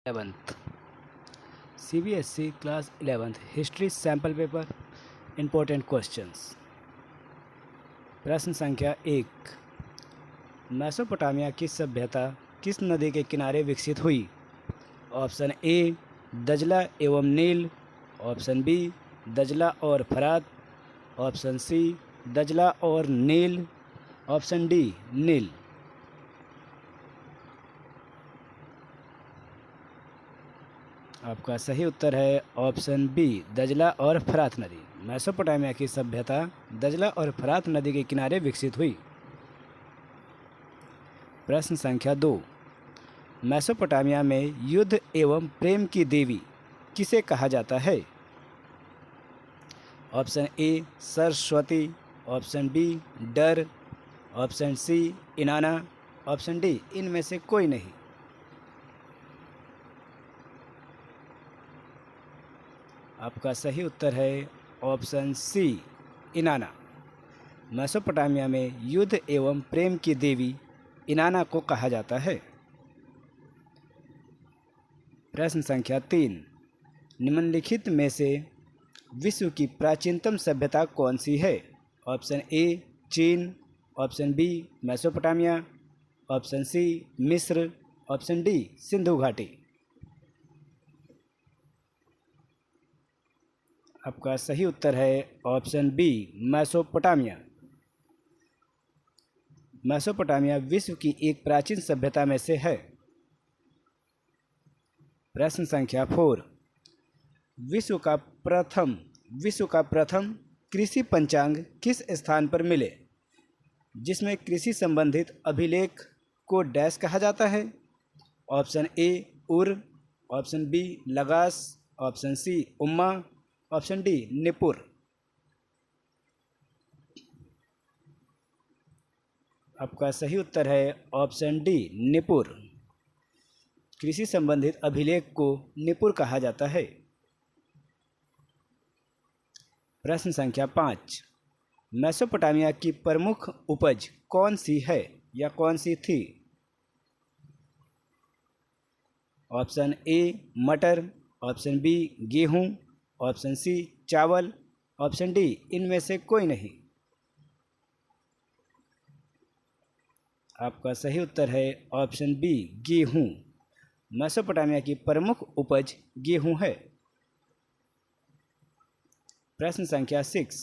11th CBSE class 11th history sample paper important questions. प्रश्न संख्या 1, Mesopotamia की सभ्यता किस नदी के किनारे विकसित हुई? ऑप्शन ए दजला एवं नील, ऑप्शन बी दजला और फरात, ऑप्शन सी दजला और नील, ऑप्शन डी नील। आपका सही उत्तर है ऑप्शन बी दजला और फरात नदी। मेसोपोटामिया की सभ्यता दजला और फरात नदी के किनारे विकसित हुई। प्रश्न संख्या 2, मेसोपोटामिया में युद्ध एवं प्रेम की देवी किसे कहा जाता है? Option A Saraswati, option B डर, option C Inanna, option D इनमें से कोई नहीं। आपका सही उत्तर है ऑप्शन सी इनाना। मेसोपोटामिया में युद्ध एवं प्रेम की देवी इनाना को कहा जाता है। प्रश्न संख्या 3, निम्नलिखित में से विश्व की प्राचीनतम सभ्यता कौन सी है? ऑप्शन ए चीन, option B Mesopotamia, option C मिस्र, ऑप्शन डी सिंधु घाटी। आपका सही उत्तर है ऑप्शन बी मेसोपोटामिया। मेसोपोटामिया विश्व की एक प्राचीन सभ्यता में से है। प्रश्न संख्या 4, विश्व का प्रथम कृषि पंचांग किस स्थान पर मिले जिसमें कृषि संबंधित अभिलेख को डैश कहा जाता है? Option A Ur, option B Lagash, option C Umma, option D निपुर। आपका सही उत्तर है ऑप्शन डी निपुर। कृषि संबंधित अभिलेख को निपुर कहा जाता है। प्रश्न संख्या 5, मेसोपोटामिया की प्रमुख उपज कौन सी है या कौन सी थी? ऑप्शन ए मटर, ऑप्शन बी गेहूं, ऑप्शन सी चावल, ऑप्शन डी इनमें से कोई नहीं। आपका सही उत्तर है ऑप्शन बी गेहूं। मेसोपोटामिया की प्रमुख उपज गेहूं है। प्रश्न संख्या 6,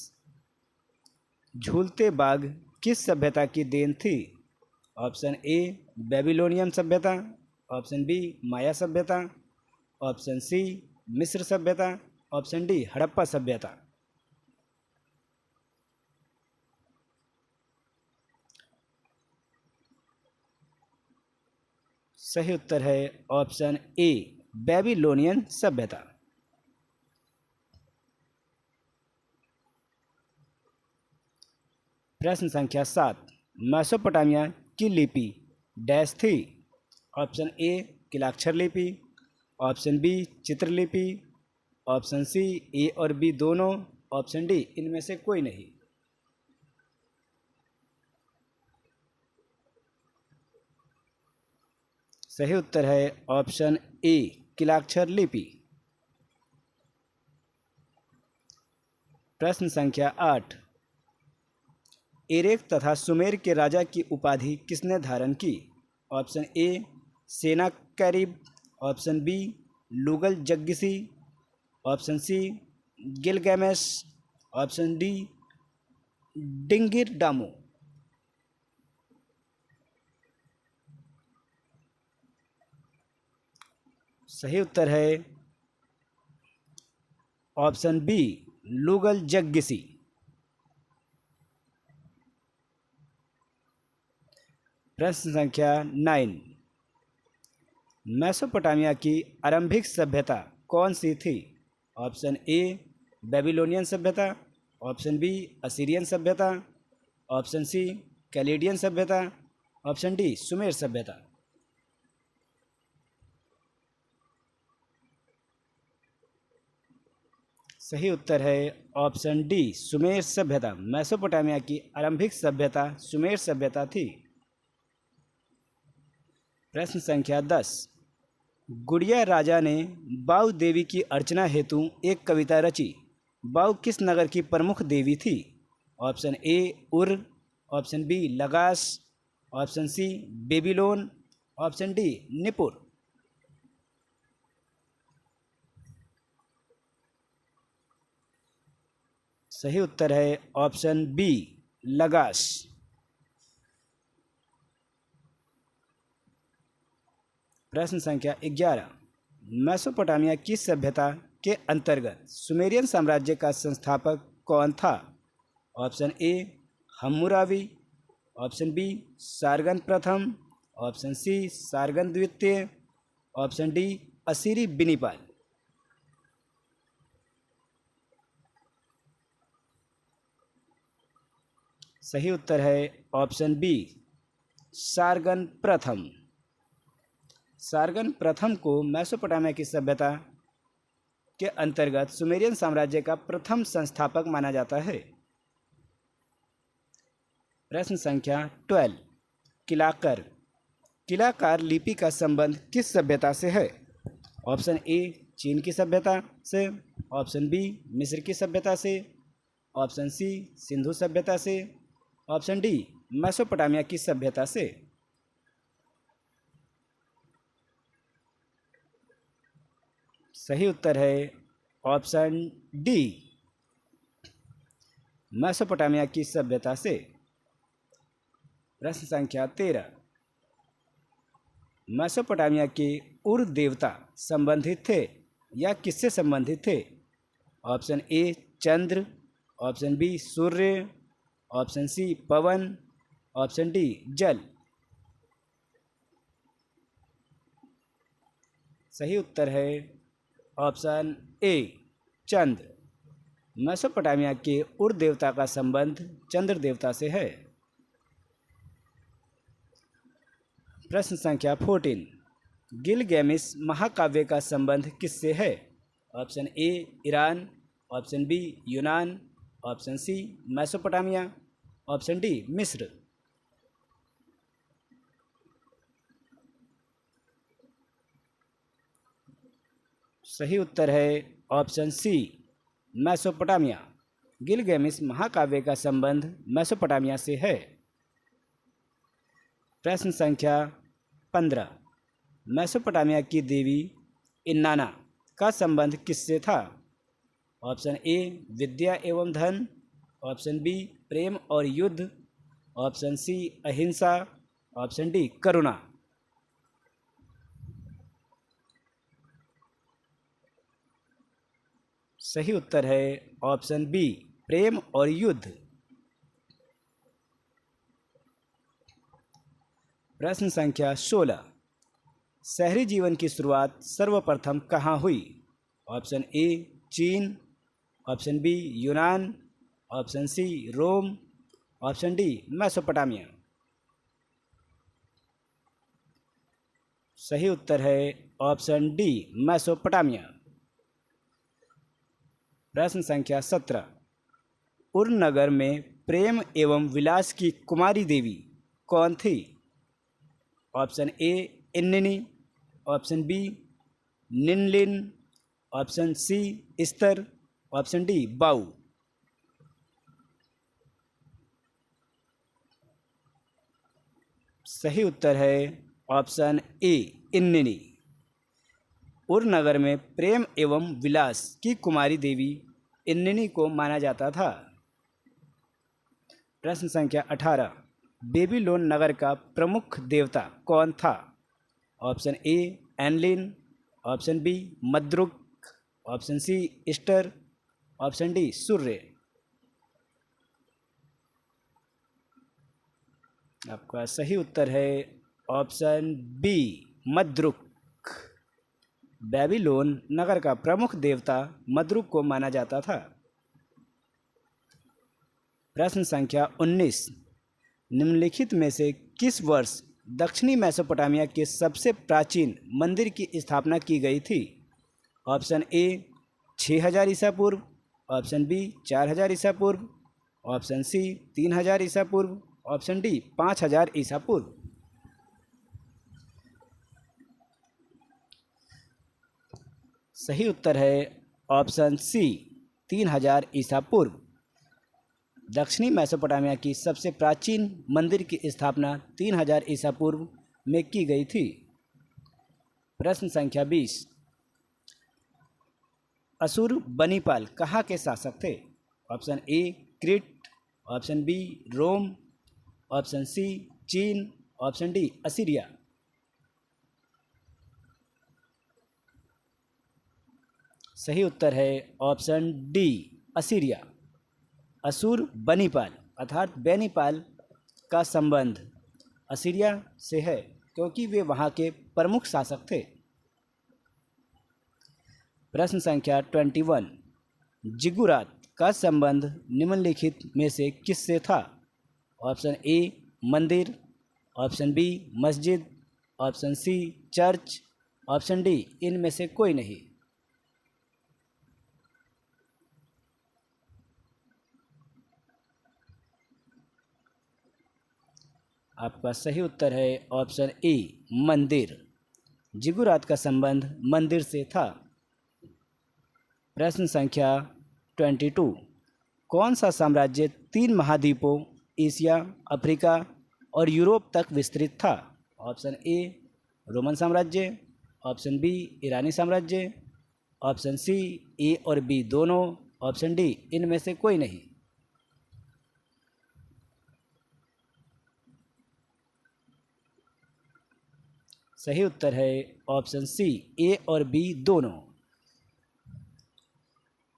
झूलते बाग किस सभ्यता की देन थी? ऑप्शन ए बेबीलोनियन सभ्यता, ऑप्शन बी माया सभ्यता, ऑप्शन सी मिस्र सभ्यता, ऑप्शन डी हड़प्पा सभ्यता। सही उत्तर है ऑप्शन ए बेबीलोनियन सभ्यता। प्रश्न संख्या 7, मेसोपोटामिया की लिपि डैश थी? ऑप्शन ए किलाक्षर लिपि, ऑप्शन बी चित्रलिपि, ऑप्शन सी ए और बी दोनों, ऑप्शन डी इनमें से कोई नहीं। सही उत्तर है ऑप्शन ए किलाक्षर लिपि। प्रश्न संख्या 8, एरेक तथा सुमेर के राजा की उपाधि किसने धारण की? Option A Sennacherib, option B Lugal जग्गिसी, option C Gilgamesh, option D डिंगिर डामो। सही उत्तर है ऑप्शन बी लुगल जग्गिसी। प्रश्न संख्या 9, मेसोपोटामिया की आरंभिक सभ्यता कौन सी थी? ऑप्शन ए बेबीलोनियन सभ्यता, ऑप्शन बी असीरियन सभ्यता, ऑप्शन सी कैलेडियन सभ्यता, ऑप्शन डी सुमेर सभ्यता। सही उत्तर है ऑप्शन डी सुमेर सभ्यता। मेसोपोटामिया की आरंभिक सभ्यता सुमेर सभ्यता थी। प्रश्न संख्या 10, गुड़िया राजा ने बाऊ देवी की अर्चना हेतु एक कविता रची। बाऊ किस नगर की प्रमुख देवी थी? Option A Ur, option B Lagash, option C Babylon, option D Nippur. सही उत्तर है ऑप्शन बी लगास। प्रश्न संख्या 11। मेसोपोटामिया की सभ्यता के अंतर्गत सुमेरियन साम्राज्य का संस्थापक कौन था? Option A Hammurabi, option B Sargon प्रथम, ऑप्शन सी सारगन द्वितीय, ऑप्शन डी असीरी बिनीपाल। सही उत्तर है ऑप्शन बी सारगन प्रथम। सारगन प्रथम को मेसोपोटामिया की सभ्यता के अंतर्गत सुमेरियन साम्राज्य का प्रथम संस्थापक माना जाता है। प्रश्न संख्या 12। किलाकर। किलाकार लिपि का संबंध किस सभ्यता से है? ऑप्शन ए चीन की सभ्यता से, ऑप्शन बी मिस्र की सभ्यता से, ऑप्शन सी सिंधु सभ्यता से, ऑप्शन डी मेसोपोटामिया की सभ्यता से। सही उत्तर है ऑप्शन डी मेसोपोटामिया की सभ्यता से। प्रश्न संख्या 13। मेसोपोटामिया के उर देवता संबंधित थे या किससे संबंधित थे? ऑप्शन ए चंद्र, ऑप्शन बी सूर्य, ऑप्शन सी पवन, ऑप्शन डी जल। सही उत्तर है ऑप्शन ए चंद्र। मेसोपोटामिया के उर देवता का संबंध चंद्र देवता से है। प्रश्न संख्या 14। गिलगेमिस महाकाव्य का संबंध किससे है? Option A Iran, option B यूनान, option C Mesopotamia, option D मिस्र। सही उत्तर है ऑप्शन सी मेसोपोटामिया। गिलगेमिस महाकाव्य का संबंध मेसोपोटामिया से है। प्रश्न संख्या 15। मेसोपोटामिया की देवी इन्नाना का संबंध किससे था? ऑप्शन ए विद्या एवं धन, ऑप्शन बी प्रेम और युद्ध, ऑप्शन सी अहिंसा, ऑप्शन डी करुणा। सही उत्तर है ऑप्शन बी प्रेम और युद्ध। प्रश्न संख्या 16। शहरी जीवन की शुरुआत सर्वप्रथम कहाँ हुई? ऑप्शन ए चीन, ऑप्शन बी यूनान, ऑप्शन सी रोम, ऑप्शन डी मेसोपोटामिया। सही उत्तर है ऑप्शन डी मेसोपोटामिया। प्रश्न संख्या 17। उर नगर में प्रेम एवं विलास की कुमारी देवी कौन थी? Option A Innini, option B Ninlil, option C Ishtar, option D Bau. सही उत्तर है ऑप्शन ए इन्निनी। उर नगर में प्रेम एवं विलास की कुमारी देवी इन्निनी को माना जाता था। प्रश्न संख्या 18। बेबीलोन नगर का प्रमुख देवता कौन था? Option A Enlil, option B Marduk, option C Ishtar, option D Surya. आपका सही उत्तर है ऑप्शन बी मद्रुक। बेबीलोन नगर का प्रमुख देवता मद्रुक को माना जाता था। प्रश्न संख्या 19। निम्नलिखित में से किस वर्ष दक्षिणी मेसोपोटामिया के सबसे प्राचीन मंदिर की स्थापना की गई थी? ऑप्शन ए 6000 ईसा पूर्व, ऑप्शन बी 4000 ईसा पूर्व, ऑप्शन सी 3000 ईसा पूर्व, ऑप्शन डी 5000 ईसा पूर्व। सही उत्तर है ऑप्शन सी 3000 ईसा पूर्व। दक्षिणी मेसोपोटामिया की सबसे प्राचीन मंदिर की स्थापना 3000 ईसा पूर्व में की गई थी। प्रश्न संख्या 20। असुर बनीपाल कहाँ के शासक थे? Option A Crete, option B Rome, option C चीन, ऑप्शन डी असीरिया। सही उत्तर है ऑप्शन डी असीरिया। असुर बनीपाल अर्थात बेनीपाल का संबंध असीरिया से है क्योंकि वे वहाँ के प्रमुख शासक थे। प्रश्न संख्या 21। जिगुरात का संबंध निम्नलिखित में से किससे था? ऑप्शन ए मंदिर, ऑप्शन बी मस्जिद, option C church, option D इनमें से कोई नहीं। आपका सही उत्तर है ऑप्शन ए मंदिर। जिगुरात का संबंध मंदिर से था। प्रश्न संख्या 22। कौन सा साम्राज्य 3 महाद्वीपों एशिया, अफ्रीका और यूरोप तक विस्तृत था? ऑप्शन ए रोमन साम्राज्य, ऑप्शन बी ईरानी साम्राज्य, ऑप्शन सी ए और बी दोनों, ऑप्शन डी इनमें से कोई नहीं। सही उत्तर है ऑप्शन सी ए और बी दोनों।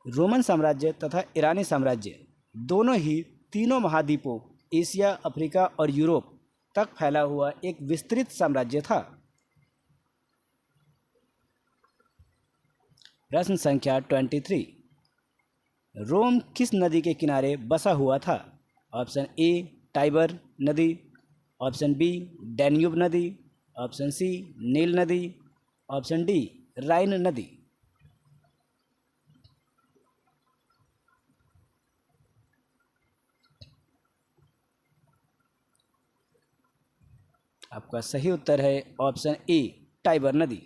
रोमन साम्राज्य तथा ईरानी साम्राज्य दोनों ही तीनों महाद्वीपों एशिया, अफ्रीका और यूरोप तक फैला हुआ एक विस्तृत साम्राज्य था। प्रश्न संख्या 23। रोम किस नदी के किनारे बसा हुआ था? ऑप्शन ए टाइबर नदी, ऑप्शन बी डैन्यूब नदी, ऑप्शन सी नील नदी, ऑप्शन डी राइन नदी। आपका सही उत्तर है ऑप्शन ए टाइबर नदी।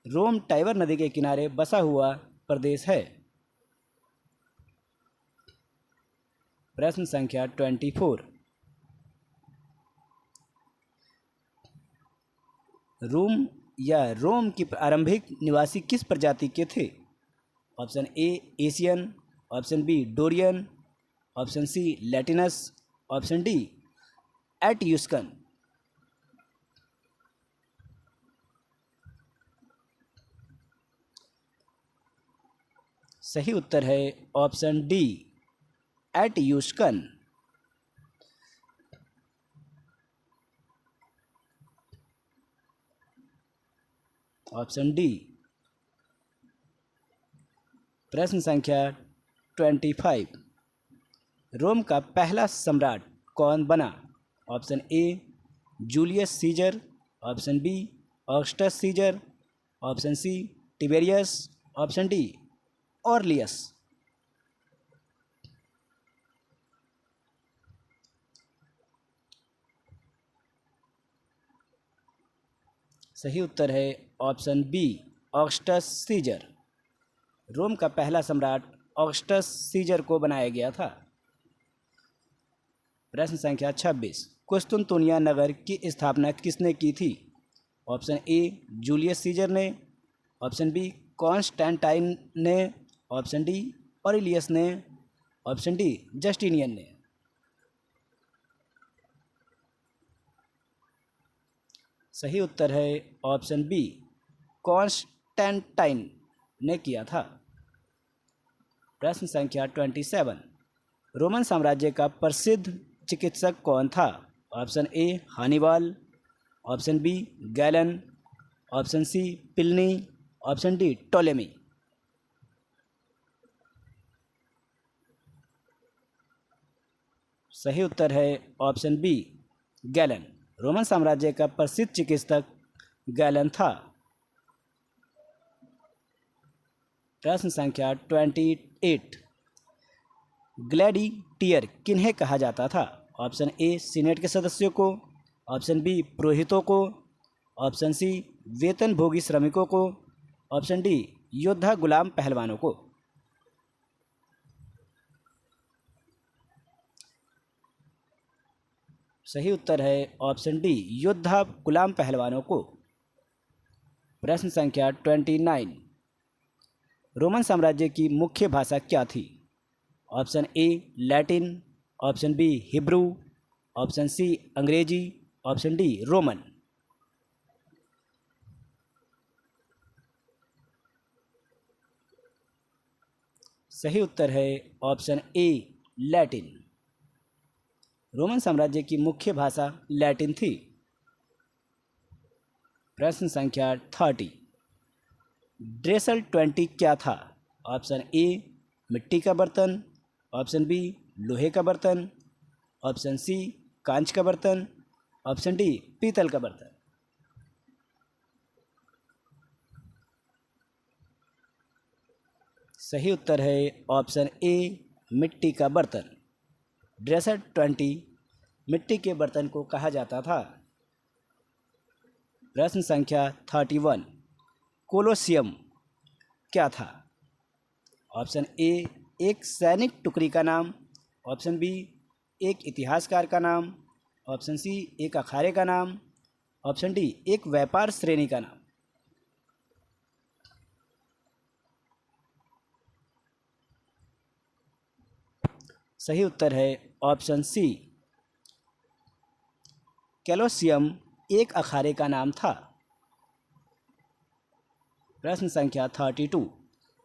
रोम टाइबर नदी के किनारे बसा हुआ प्रदेश है। प्रश्न संख्या 24। रोम की प्रारंभिक निवासी किस प्रजाति के थे? Option A Asian, option B Dorian, option C Latinus, option D Etruscan. सही उत्तर है option D Etruscan. Option D. प्रश्न संख्या 25। रोम का पहला सम्राट कौन बना? Option A Julius Caesar, option B Augustus Caesar, option C Tiberius, option D Aurelius. सही उत्तर है option B Augustus Caesar. Rome का पहला सम्राट ऑगस्टस सीजर को बनाया गया था। प्रश्न संख्या 26। कुस्तुनतुनिया नगर की स्थापना किसने की थी? ऑप्शन ए जूलियस सीजर ने, ऑप्शन बी कॉन्स्टेंटाइन ने, ऑप्शन डी ऑरिलियस ने, ऑप्शन डी जस्टिनियन ने। सही उत्तर है ऑप्शन बी कॉन्स्टेंटाइन ने किया था। प्रश्न संख्या 27। रोमन साम्राज्य का प्रसिद्ध चिकित्सक कौन था? Option A Hannibal, option B Galen, option C Pliny, option D Ptolemy. सही उत्तर है ऑप्शन बी गैलन। रोमन साम्राज्य का प्रसिद्ध चिकित्सक गैलन था। प्रश्न संख्या 28। ग्लैडिएटर किन्हें कहा जाता था? ऑप्शन ए सीनेट के सदस्यों को, ऑप्शन बी पुरोहितों को, ऑप्शन सी वेतनभोगी श्रमिकों को, ऑप्शन डी योद्धा गुलाम पहलवानों को? सही उत्तर है ऑप्शन डी, योद्धा गुलाम पहलवानों को। प्रश्न संख्या 29। रोमन साम्राज्य की मुख्य भाषा क्या थी? Option A Latin, option B Hebrew, option C अंग्रेजी, ऑप्शन डी रोमन। सही उत्तर है ऑप्शन ए लैटिन। रोमन साम्राज्य की मुख्य भाषा लैटिन थी। प्रश्न संख्या 30। ड्रेसल 20 क्या था? ऑप्शन ए मिट्टी का बर्तन, ऑप्शन बी लोहे का बर्तन, ऑप्शन सी कांच का बर्तन, ऑप्शन डी पीतल का बर्तन। सही उत्तर है ऑप्शन ए मिट्टी का बर्तन। ड्रेसर 20 मिट्टी के बर्तन को कहा जाता था। प्रश्न संख्या 31। कोलोसियम क्या था? ऑप्शन ए एक सैनिक टुकड़ी का नाम, ऑप्शन बी एक इतिहासकार का नाम, ऑप्शन सी एक अखाड़े का नाम, ऑप्शन डी एक व्यापार श्रेणी का नाम। सही उत्तर है ऑप्शन सी, कोलोसियम एक अखाड़े का नाम था। प्रश्न संख्या 32।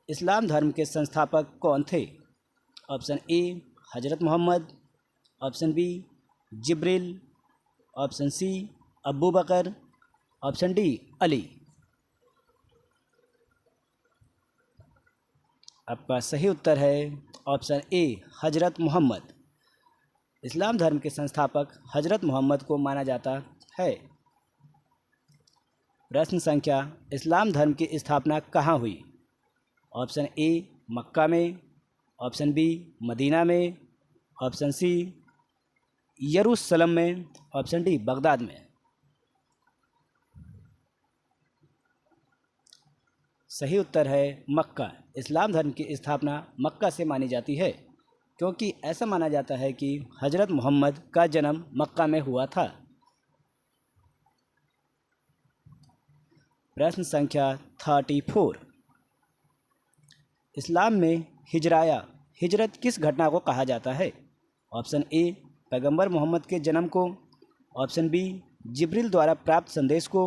इस्लाम धर्म के संस्थापक कौन थे? ऑप्शन ए हजरत मोहम्मद, ऑप्शन बी जिब्रील, ऑप्शन सी अबू बकर, ऑप्शन डी अली। आपका सही उत्तर है ऑप्शन ए हजरत मोहम्मद। इस्लाम धर्म के संस्थापक हजरत मोहम्मद को माना जाता है। प्रश्न संख्या। इस्लाम धर्म की स्थापना कहाँ हुई? ऑप्शन ए मक्का में, ऑप्शन बी मदीना में, ऑप्शन सी यरूशलेम में, ऑप्शन डी बगदाद में। सही उत्तर है मक्का। इस्लाम धर्म की स्थापना मक्का से मानी जाती है, क्योंकि ऐसा माना जाता है कि हजरत मोहम्मद का जन्म मक्का में हुआ था। प्रश्न संख्या 34। इस्लाम में हिजरत किस घटना को कहा जाता है? ऑप्शन ए पैगंबर मोहम्मद के जन्म को, ऑप्शन बी जिब्रील द्वारा प्राप्त संदेश को,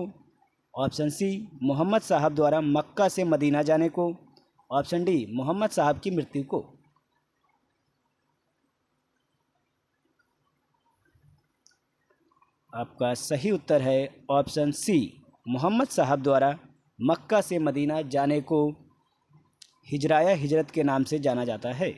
ऑप्शन सी मोहम्मद साहब द्वारा मक्का से मदीना जाने को, ऑप्शन डी मोहम्मद साहब की मृत्यु को। आपका सही उत्तर है ऑप्शन सी, मोहम्मद साहब द्वारा मक्का से मदीना जाने को हिजरत के नाम से जाना जाता है।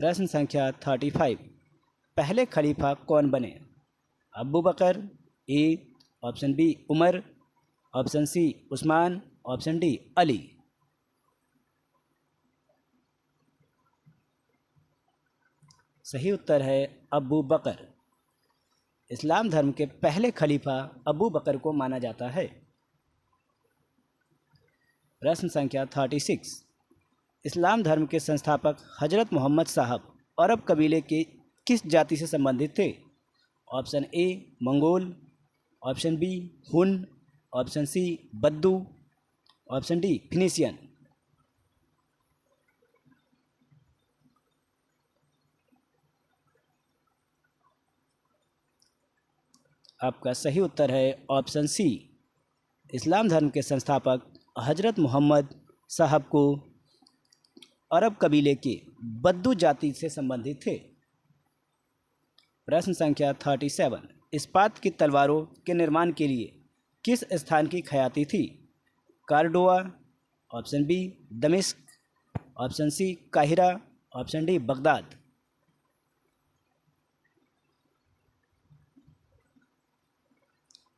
प्रश्न संख्या 35। पहले खलीफा कौन बने? Abu Bakr, A option B Umar, option C Usman, option D Ali. सही उत्तर है अबू बकर। इस्लाम धर्म के पहले खलीफा अबू बकर को माना जाता है। प्रश्न संख्या 36। इस्लाम धर्म के संस्थापक हजरत मोहम्मद साहब अरब कबीले के किस जाति से संबंधित थे? Option A Mongol, option B Hun, option C बद्दू, ऑप्शन डी फिनिशियन। आपका सही उत्तर है ऑप्शन सी, इस्लाम धर्म के संस्थापक हजरत मोहम्मद साहब को अरब कबीले के बद्दू जाति से संबंधित थे। प्रश्न संख्या 37। इस्पात की तलवारों के निर्माण के लिए किस स्थान की ख्याति थी? कार्डोआ, ऑप्शन बी दमिश्क, ऑप्शन सी काहिरा, ऑप्शन डी बगदाद।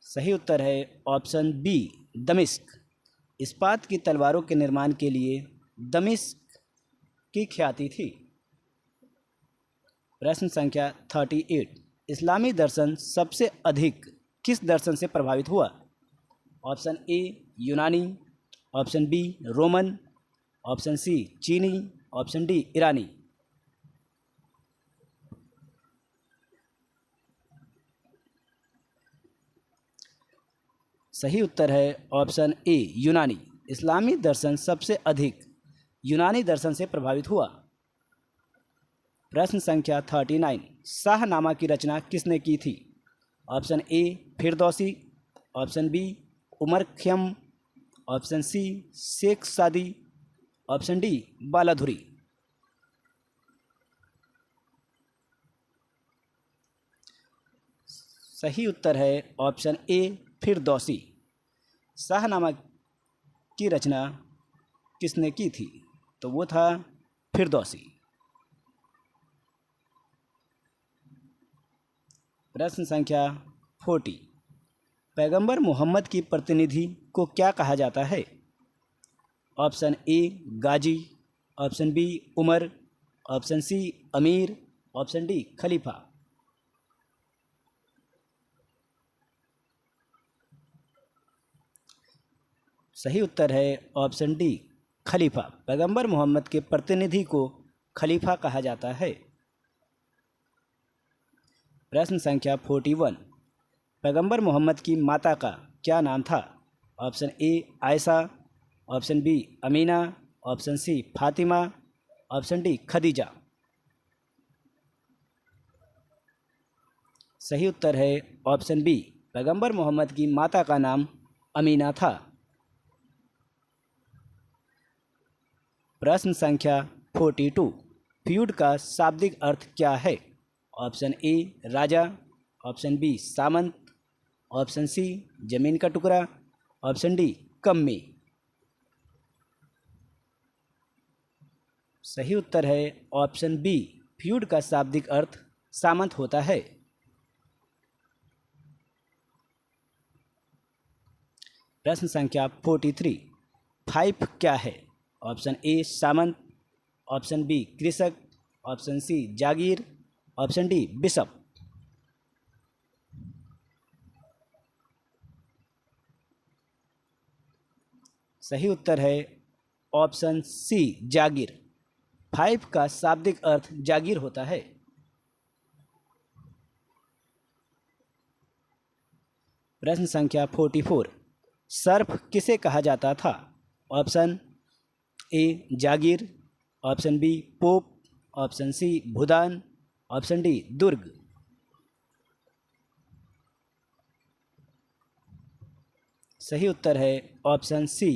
सही उत्तर है ऑप्शन बी दमिश्क। इस्पात की तलवारों के निर्माण के लिए दमिश्क की ख्याति थी। प्रश्न संख्या 38। इस्लामी दर्शन सबसे अधिक किस दर्शन से प्रभावित हुआ? ऑप्शन ए यूनानी, option B Roman, option C चीनी, ऑप्शन डी ईरानी। सही उत्तर है ऑप्शन ए यूनानी। इस्लामी दर्शन सबसे अधिक यूनानी दर्शन से प्रभावित हुआ। प्रश्न संख्या 39, शाहनामा की रचना किसने की थी? Option A Firdausi, option B Omar Khayyam, option C Sheikh Saadi, option D बालाधुरी। सही उत्तर है ऑप्शन ए फिरदौसी। शाहनामा की रचना किसने की थी? तो वो था फिरदौसी। प्रश्न संख्या 40, पैगंबर मोहम्मद की प्रतिनिधि को क्या कहा जाता है? ऑप्शन ए गाजी, option B Umar, option C अमीर, ऑप्शन डी खलीफा। सही उत्तर है ऑप्शन डी खलीफा। पैगंबर मोहम्मद के प्रतिनिधि को खलीफा कहा जाता है। प्रश्न संख्या 41, पैगंबर मोहम्मद की माता का क्या नाम था? Option A Aisha, option B Amina, option C Fatima, option D Khadija. सही उत्तर है ऑप्शन बी, पैगंबर मोहम्मद की माता का नाम अमीना था। प्रश्न संख्या 42, फ्यूड का शाब्दिक अर्थ क्या है? ऑप्शन ए राजा, ऑप्शन बी सामंत, ऑप्शन सी जमीन का टुकड़ा, ऑप्शन डी कम्मी। सही उत्तर है ऑप्शन बी, फ्यूड का शाब्दिक अर्थ सामंत होता है। प्रश्न संख्या 43, फाइफ क्या है? ऑप्शन ए सामंत, ऑप्शन बी कृषक, ऑप्शन सी जागीर, ऑप्शन डी बिशप। सही उत्तर है ऑप्शन सी जागीर। फाइफ का शाब्दिक अर्थ जागीर होता है। प्रश्न संख्या 44, सर्फ किसे कहा जाता था? ऑप्शन ए जागीर, option B pope, option C भूदान, ऑप्शन डी दुर्ग। सही उत्तर है ऑप्शन सी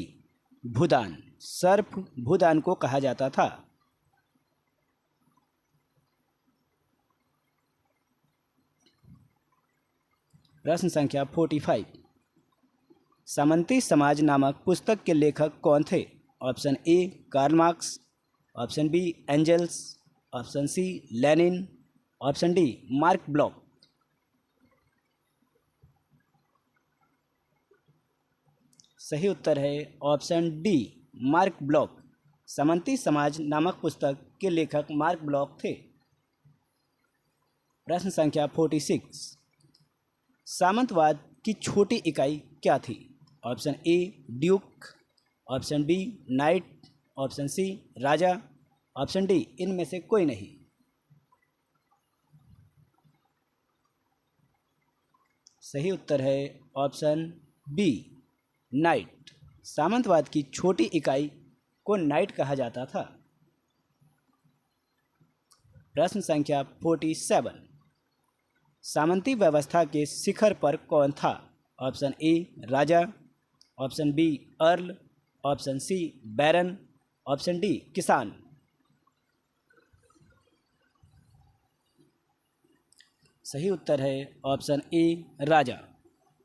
भूदान। सर्फ भूदान को कहा जाता था। प्रश्न संख्या 45, सामंती समाज नामक पुस्तक के लेखक कौन थे? Option A Karl Marx, option B Engels, option C Lenin, option D Marc Bloch. सही उत्तर है ऑप्शन डी मार्क ब्लॉक। सामंती समाज नामक पुस्तक के लेखक मार्क ब्लॉक थे। प्रश्न संख्या 46, सामंतवाद की छोटी इकाई क्या थी? Option A duke, option B knight, option C राजा, ऑप्शन डी इनमें से कोई नहीं। सही उत्तर है ऑप्शन बी नाइट। सामंतवाद की छोटी इकाई को नाइट कहा जाता था। प्रश्न संख्या 47, सामंती व्यवस्था के शिखर पर कौन था? ऑप्शन ए राजा, option B earl, option C baron, option D किसान। सही उत्तर है ऑप्शन ए राजा।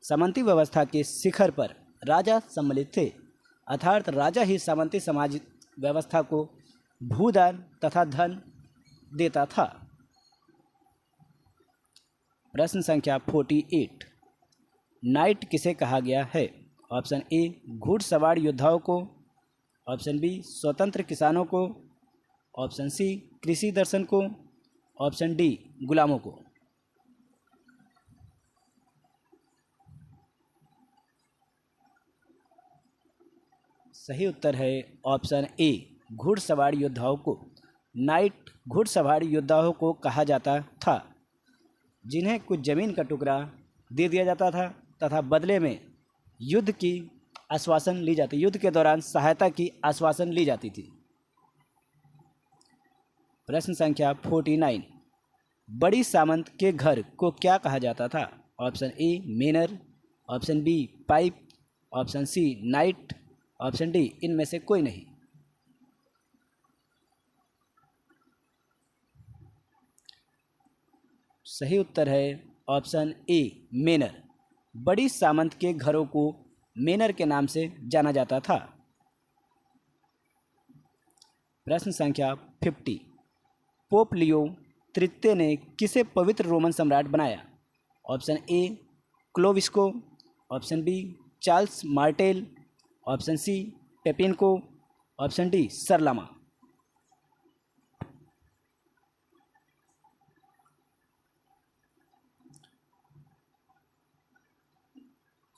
सामंती व्यवस्था के शिखर पर राजा सम्मिलित थे, अर्थात राजा ही सामंती समाज व्यवस्था को भूदान तथा धन देता था। प्रश्न संख्या 48, नाइट किसे कहा गया है? ऑप्शन ए घुड़सवार योद्धाओं को, ऑप्शन बी स्वतंत्र किसानों को, ऑप्शन सी कृषि दर्शन को, ऑप्शन डी गुलामों को। सही उत्तर है ऑप्शन ए, घुड़सवार योद्धाओं को। नाइट घुड़सवार योद्धाओं को कहा जाता था, जिन्हें कुछ ज़मीन का टुकड़ा दे दिया जाता था तथा बदले में युद्ध की आश्वासन ली जाती, युद्ध के दौरान सहायता की आश्वासन ली जाती थी। प्रश्न संख्या 49, बड़ी सामंत के घर को क्या कहा जाता था? Option A manor, option B pipe, option C knight, option D इनमें से कोई नहीं। सही उत्तर है ऑप्शन ए मेनर। बड़ी सामंत के घरों को मेनर के नाम से जाना जाता था। प्रश्न संख्या 50, पोप लियो तृतीय ने किसे पवित्र रोमन सम्राट बनाया? ऑप्शन ए क्लोविस को, option B Charles Martel, option C Pepin को, ऑप्शन डी सरलामा।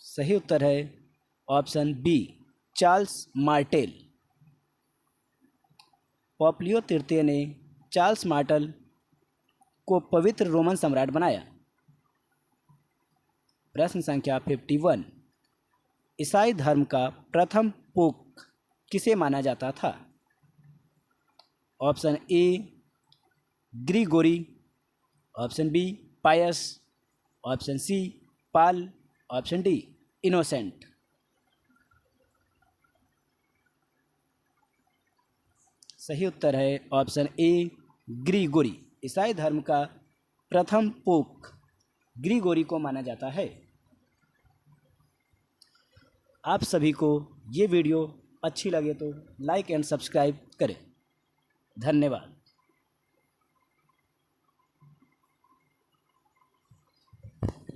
सही उत्तर है option B Charles Martel. Pope Leo तृतीय ने चार्ल्स मार्टेल को पवित्र रोमन सम्राट बनाया। प्रश्न संख्या 51, ईसाई धर्म का प्रथम पोप किसे माना जाता था? Option A Gregory, option B Pius, option C Paul, option D Innocent. सही उत्तर है ऑप्शन ए ग्रीगोरी। ईसाई धर्म का प्रथम पोप ग्रीगोरी को माना जाता है। आप सभी को ये वीडियो अच्छी लगे तो लाइक एंड सब्सक्राइब करें। धन्यवाद।